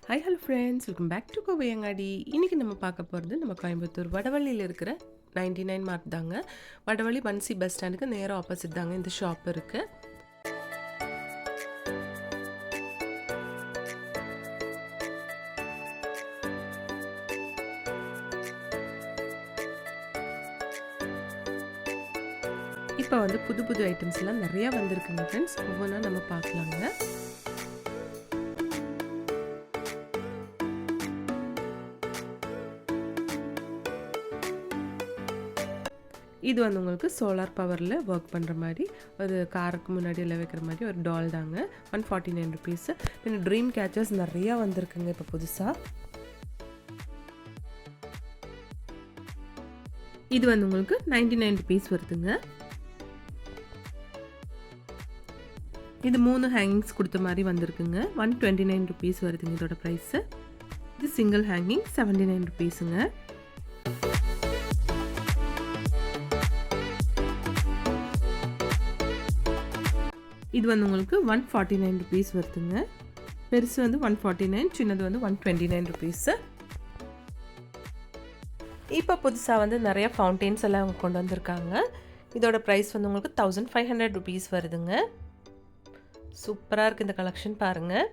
Hi hello friends, welcome back to Kovaiyangadi. இன்றைக்கி நம்ம பார்க்க போகிறது நம்ம கோயம்புத்தூர் வடவள்ளியில் இருக்கிற 99 மார்க் தாங்க. வடவள்ளி பன்சி பஸ் ஸ்டாண்டுக்கு நேராக ஆப்போசிட் தாங்க இந்த ஷாப் இருக்குது. இப்போ வந்து புது புது ஐட்டம்ஸ் எல்லாம் நிறையா வந்திருக்குங்க ஃப்ரெண்ட்ஸ். ஒவ்வொன்றா நம்ம பார்க்கலாங்க. இது வந்து உங்களுக்கு சோலார் பவரில் ஒர்க் பண்ணுற மாதிரி ஒரு காருக்கு முன்னாடி எல்லாம் வைக்கிற மாதிரி ஒரு டால் தாங்க. 149 ருபீஸு. பின்ன ட்ரீம் கேச்சர்ஸ் நிறையா வந்திருக்குங்க இப்போ புதுசாக. இது வந்து உங்களுக்கு 99 ருபீஸ் வருதுங்க. இது 3 ஹேங்கிங்ஸ் கொடுத்த மாதிரி வந்திருக்குங்க. 129 ருபீஸ் வருதுங்க இதோட ப்ரைஸு. இது சிங்கிள் ஹேங்கிங் 79 ருபீஸுங்க. இது வந்து உங்களுக்கு 149 ருபீஸ் வருதுங்க. பெருசு வந்து 149, சின்னது வந்து 129 ருபீஸு. இப்போ புதுசாக வந்து நிறைய ஃபவுண்டெயின்ஸ் எல்லாம் அவங்க கொண்டு வந்திருக்காங்க. இதோட ப்ரைஸ் வந்து உங்களுக்கு 1500 ருபீஸ் வருதுங்க. சூப்பராக இருக்குது இந்த கலெக்ஷன் பாருங்கள்.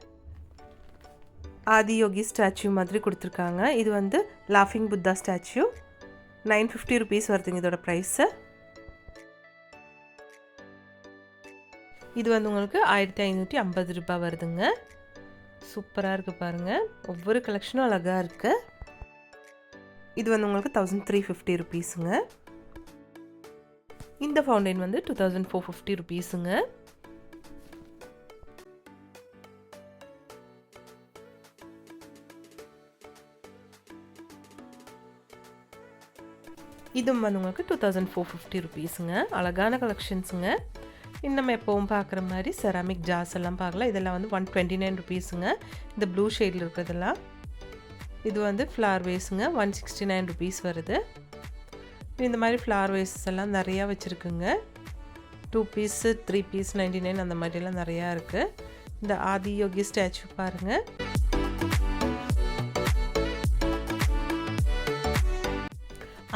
ஆதியோகி ஸ்டாச்சு மாதிரி கொடுத்துருக்காங்க. இது வந்து லாஃபிங் புத்தா ஸ்டாச்சு. 950 ருபீஸ் வருதுங்க இதோட ப்ரைஸு. இது வந்து உங்களுக்கு 1550 ரூபாய் வருதுங்க. சூப்பராக இருக்குது பாருங்கள். ஒவ்வொரு கலெக்ஷனும் அழகாக இருக்குது. இது வந்து உங்களுக்கு 1350 ருபீஸுங்க. இந்த ஃபவுண்டைன் வந்து 2450 ருபீஸுங்க. இதுவும் வந்து உங்களுக்கு 2450 ருபீஸுங்க. அழகான கலெக்ஷன்ஸுங்க. நம்ம எப்போவும் பார்க்குற மாதிரி செராமிக் ஜார்ஸ் எல்லாம் பார்க்கலாம். இதெல்லாம் வந்து 129 ருபீஸுங்க. இந்த ப்ளூ ஷேடில் இருக்கிறதெல்லாம். இது வந்து ஃப்ளார் வேஸுங்க. 169 ருபீஸ் வருது. இந்த மாதிரி ஃப்ளார் வேஸஸ் எல்லாம் நிறையா வச்சுருக்குங்க. 2 பீஸு 3 பீஸ் 99 அந்த மாதிரிலாம் நிறையா இருக்குது. இந்த ஆதியோகி ஸ்டாச்சு பாருங்கள்.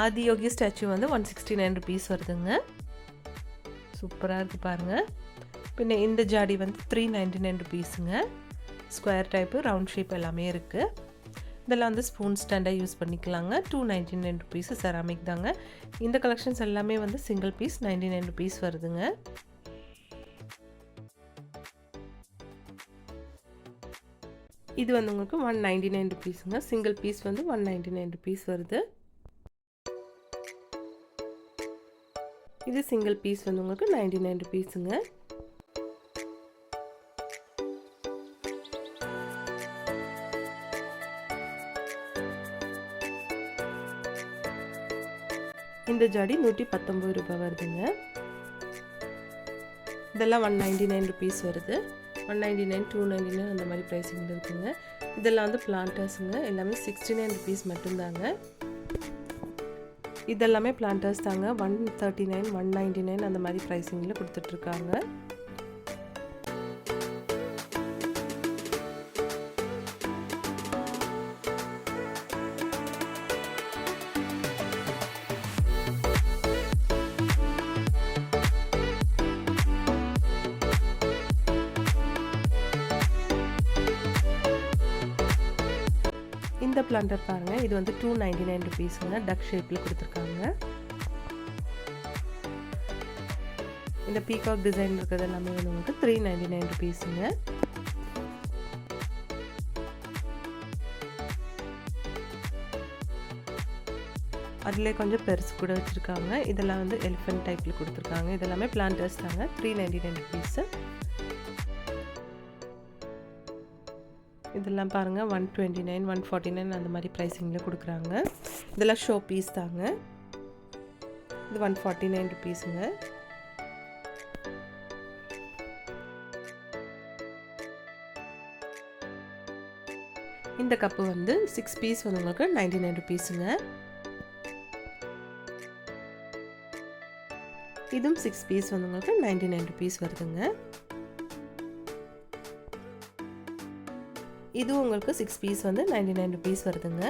ஆதியோகி ஸ்டாச்சு வந்து 169 ருபீஸ் வருதுங்க. சூப்பராக இருக்குது பாருங்கள். பின்ன இந்த ஜாடி வந்து 399 ருபீஸுங்க. ஸ்கொயர் டைப்பு, ரவுண்ட் ஷேப் எல்லாமே இருக்குது. இதெல்லாம் வந்து ஸ்பூன் ஸ்டாண்டாக யூஸ் பண்ணிக்கலாங்க. 299 ருபீஸு. செராமிக் தாங்க. இந்த கலெக்ஷன்ஸ் எல்லாமே வந்து சிங்கிள் பீஸ் 99 ருபீஸ் வருதுங்க. இது வந்து உங்களுக்கு 199 ருபீஸுங்க. சிங்கிள் பீஸ் வந்து 199 ருபீஸ் வருது. இது சிங்கிள் பீஸ் வந்து உங்களுக்கு 99 ருபீஸுங்க. இந்த ஜாடி 119 ரூபாய் வருதுங்க. இதெல்லாம் 199 ருபீஸ் வருது. 199, 299 அந்த மாதிரி ப்ரைஸிங் இருக்குங்க. இதெல்லாம் வந்து பிளான்டர்ஸுங்க. எல்லாமே 69 ருபீஸ் மட்டும்தாங்க. இதெல்லாமே பிளான்டர்ஸ் தாங்க. 139, 199 அந்த மாதிரி ப்ரைஸிங்கில் கொடுத்துட்ருக்காங்க. இந்த பிளான்டர் பாருங்கள். இது வந்து 299 ருபீஸுங்க. டக் ஷேப்பில் கொடுத்துருக்காங்க. இந்த பீகாக் டிசைன் இருக்கிறது எல்லாமே வந்து உங்களுக்கு 399 ருபீஸுங்க. அதில் கொஞ்சம் பெருசு கூட வச்சுருக்காங்க. இதெல்லாம் வந்து எலிஃபென்ட் டைப்பில் கொடுத்துருக்காங்க. இதெல்லாமே பிளான்டர்ஸ் தாங்க. 399 ருபீஸு. இதெல்லாம் பாருங்கள் 129, 149 அந்த மாதிரி ப்ரைஸிங்கில் கொடுக்குறாங்க. இதெல்லாம் ஷோ பீஸ் தாங்க. இது 149 ருபீஸுங்க. இந்த கப்பு வந்து 6 பீஸ் வந்து உங்களுக்கு 99 ருபீஸுங்க. இதுவும் 6 பீஸ் வந்து உங்களுக்கு 99 ருபீஸ் வருதுங்க. இது உங்களுக்கு 6 பீஸ் வந்து 99 rupees வருதுங்க.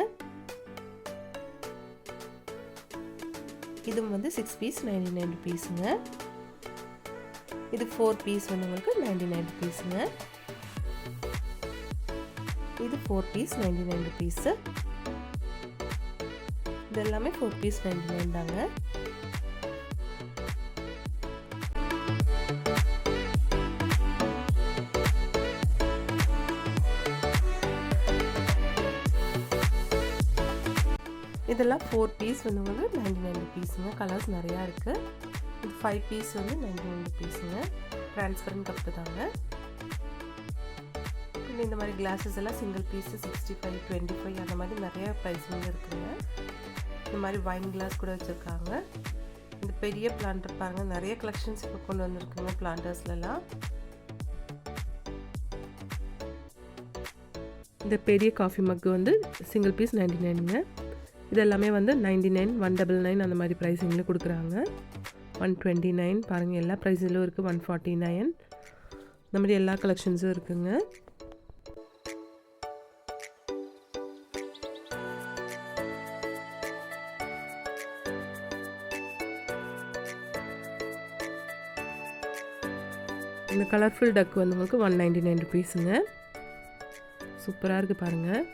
இதுவும் வந்து 6 பீஸ் 99 rupeesங்க. இது 4 பீஸ் வந்து உங்களுக்கு 99 rupeesங்க. இது 4 பீஸ் 99 rupees. இது எல்லாமே 4 பீஸ் 99 தாங்க. இதெல்லாம் 4 பீஸ் வந்து உங்களுக்கு 99 rupeesங்க. கலர்ஸ் நிறையா இருக்குது. இது 5 பீஸ் வந்து 99 rupeesங்க. டிரான்ஸ்பரண்ட் கப்பு தாங்க. இந்த மாதிரி கிளாஸஸ் எல்லாம் சிங்கிள் பீஸ் 65, 25 அந்த மாதிரி நிறைய ப்ரைஸிங் இருக்குங்க. இந்த மாதிரி வைன் கிளாஸ் கூட வச்சுருக்காங்க. இந்த பெரிய பிளான்டர் பாருங்கள், நிறைய கலெக்ஷன்ஸ் இப்போ கொண்டு வந்திருக்குங்க பிளான்டர்ஸ்லாம். இந்த பெரிய காஃபி மக்கு வந்து சிங்கிள் பீஸ் 99ங்க. இது எல்லாமே வந்து 99, 199 அந்த மாதிரி ப்ரைஸிங்கில் கொடுக்குறாங்க. 129 பாருங்கள், எல்லா ப்ரைஸிலும் இருக்குது. 149 இந்த மாதிரி எல்லா கலெக்ஷன்ஸும் இருக்குங்க. இந்த கலர்ஃபுல் டக் வந்து உங்களுக்கு 199 rupeesங்க. சூப்பராக இருக்குது பாருங்கள்.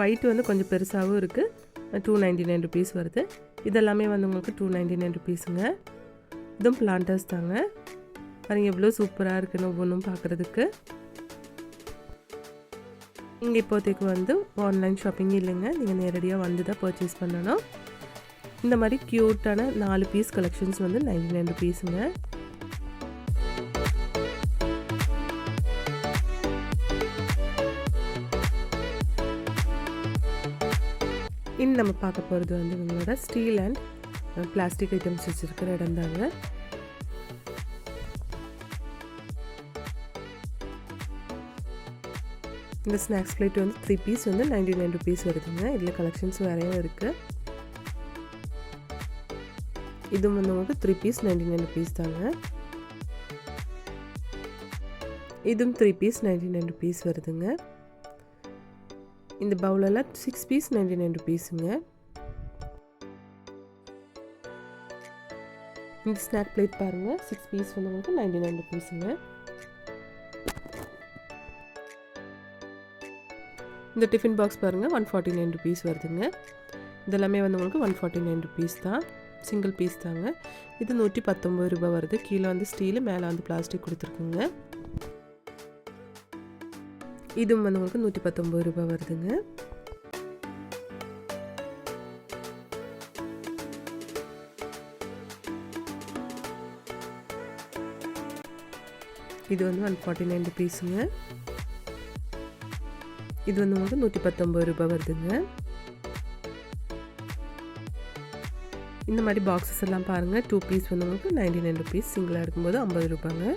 ஒயிட் வந்து கொஞ்சம் பெருசாகவும் இருக்குது. 299 rupees வருது. இதெல்லாமே வந்து உங்களுக்கு 299 rupeesங்க. இதுவும் பிளான்டர்ஸ் தாங்க. பாருங்கள் எவ்வளோ சூப்பராக இருக்குன்னு ஒவ்வொன்றும் பார்க்குறதுக்கு. இங்கே இப்போதைக்கு வந்து ஆன்லைன் ஷாப்பிங் இல்லைங்க, நீங்கள் நேரடியாக வந்து தான் பர்ச்சேஸ் பண்ணணும். இந்த மாதிரி க்யூட்டான 4 பீஸ் கலெக்ஷன்ஸ் வந்து 99 rupeesங்க. இன்னும் நம்ம பார்க்க போகிறது வந்து உங்களோட ஸ்டீல் அண்ட் பிளாஸ்டிக் ஐட்டம்ஸ் வச்சுருக்கிற இடம் தாங்க. இந்த ஸ்நாக்ஸ் பிளேட் வந்து 3 பீஸ் வந்து 99 rupees வருதுங்க. இதில் கலெக்ஷன்ஸ் நிறைய இருக்குது. இதுவும் வந்து உங்களுக்கு 3 பீஸ் 99 rupees தாங்க. இதுவும் 3 பீஸ் 99 rupees வருதுங்க. இந்த பவுலெல்லாம் 6 பீஸ் 99 rupeesங்க. இந்த ஸ்நாக் பிளேட் பாருங்கள், 6 பீஸ் வந்து உங்களுக்கு 99 rupeesங்க. இந்த டிஃபின் பாக்ஸ் பாருங்கள் 149 rupees வருதுங்க. இதெல்லாமே வந்து உங்களுக்கு 149 rupees தான். சிங்கிள் பீஸ் தாங்க. இது 119 ரூபாய் வருது. கீழே வந்து ஸ்டீலு, மேலே வந்து பிளாஸ்டிக் கொடுத்துருக்குங்க. இதுவும் வந்து உங்களுக்கு 119 ரூபாய் வருதுங்க. இது வந்து 149 rupeesங்க. இது வந்து உங்களுக்கு 119 ரூபாய் வருதுங்க. இந்த மாதிரி பாக்ஸஸ் எல்லாம் பாருங்கள், 2 பீஸ் வந்து உங்களுக்கு 99 rupees, சிங்கிளாக இருக்கும்போது 50 ரூபாங்க.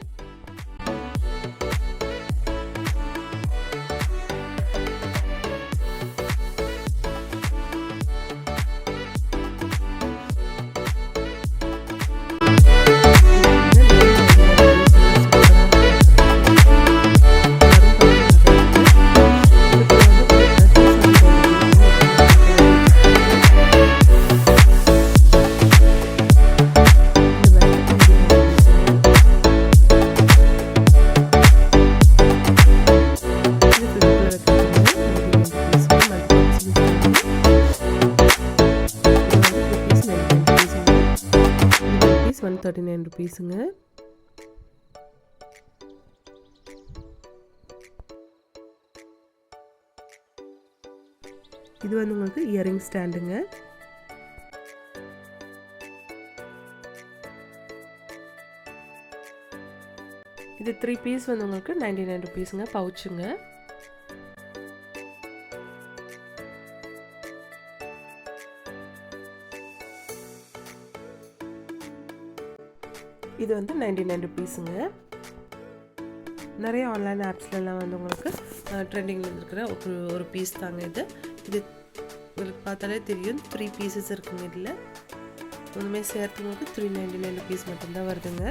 ₹139ங்க. இது வந்து உங்களுக்கு இயரிங் ஸ்டாண்டுங்க. இது 3 பீஸ் வந்து உங்களுக்கு 99 rupeesங்க. பவுச்சுங்க. இது வந்து 99 rupeesங்க. நிறைய ஆன்லைன் ஆப்ஸ்லாம் வந்து உங்களுக்கு ட்ரெண்டிங்கில் இருக்கிற ஒரு பீஸ் தாங்க இது. இது உங்களுக்கு பார்த்தாலே தெரியும், 3 பீசஸ் இருக்குங்க. இதில் ஒன்றுமே சேர்த்து உங்களுக்கு 399 rupees மட்டும்தான் வருதுங்க.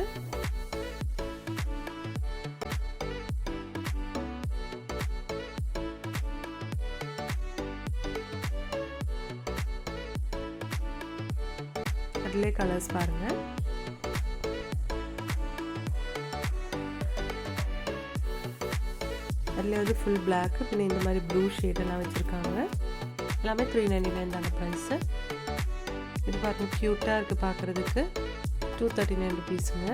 அதிலே கலர்ஸ் பாருங்கள். அதில் வந்து ஃபுல் பிளாக்கு, பின்ன இந்த மாதிரி ப்ளூ ஷேடெல்லாம் வச்சுருக்காங்க. எல்லாமே 399 தாங்க ப்ரைஸு. இது பாருங்கள், க்யூட்டாக இருக்குது பார்க்குறதுக்கு. 239 ருபீஸுங்க.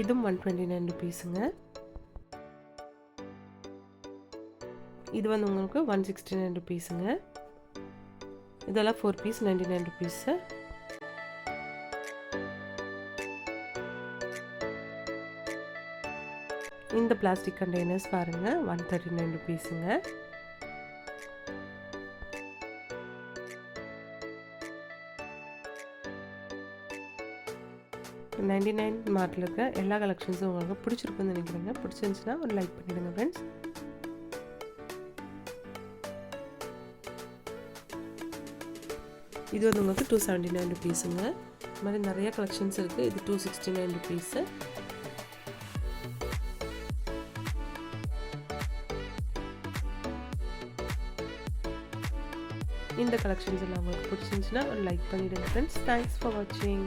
இதுவும் 129 ருபீஸுங்க. இது வந்து உங்களுக்கு 169 ருபீஸுங்க. இதெல்லாம் 4 பீஸ் 99 ருபீஸு. இந்த பிளாஸ்டிக் கண்டெய்னர்ஸ் பாருங்கள், 139 ருபீஸுங்க. $99 மார்ட்டில் இருக்க எல்லா கலெக்ஷன்ஸும் உங்களுக்கு பிடிச்சிருக்குன்னு நினைக்கிறேங்க. பிடிச்சிருந்துச்சுன்னா ஒரு லைக் பண்ணிவிடுங்க ஃப்ரெண்ட்ஸ். இது வந்து உங்களுக்கு 279 ருபீஸுங்க. இது மாதிரி நிறைய கலெக்ஷன்ஸ் இருக்குது. இது 269 ருபீஸு. இந்த கலெக்ஷன்ஸ் எல்லாம் உங்களுக்கு பிடிச்சிருந்துச்சுன்னா ஒரு லைக் பண்ணிவிடுங்க ஃப்ரெண்ட்ஸ். தேங்க்ஸ் ஃபார் வாட்சிங்.